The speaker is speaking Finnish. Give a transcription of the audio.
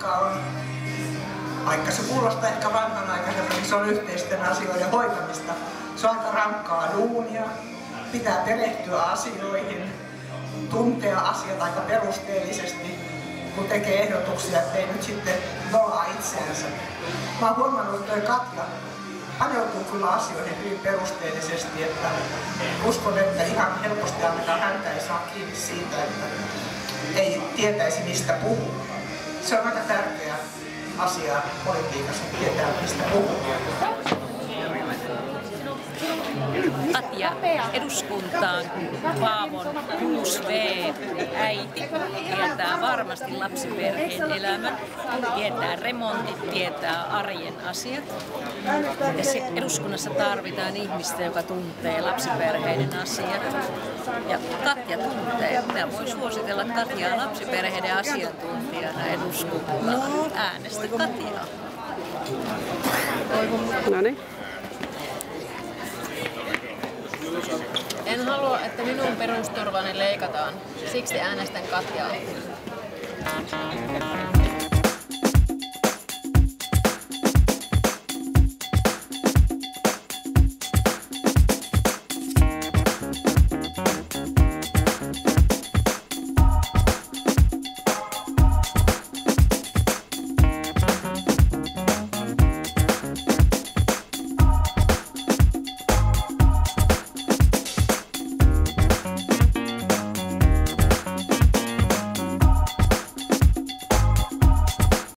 joka on, vaikka se kuulostaa ehkä vanhanaikaiselta, niin se on yhteisten asioiden hoitamista. Se on aika rankkaa duunia, pitää perehtyä asioihin, tuntea asiat aika perusteellisesti, kun tekee ehdotuksia, ettei nyt sitten nolaa itseänsä. Mä oon huomannut, että toi Katja paneutuu kyllä asioihin hyvin perusteellisesti, että uskon, että ihan helposti ainakaan häntä ei saa kiinni siitä, että ei tietäisi mistä puhuu. Se on aika tärkeä asia politiikassa, tietää mistä puhuu. Katja eduskuntaan, Paavon 6V äiti, tietää varmasti lapsiperheen elämän, tietää remontit, tietää arjen asiat. Ja eduskunnassa tarvitaan ihmistä, joka tuntee lapsiperheiden asiat. Ja Katja tuntee. Minä voin suositella Katjaa lapsiperheiden asiantuntijana eduskuntaan. Äänestä Katjaa. Noniin. En halua, että minun perusturvani leikataan. Siksi äänestän Katjaa.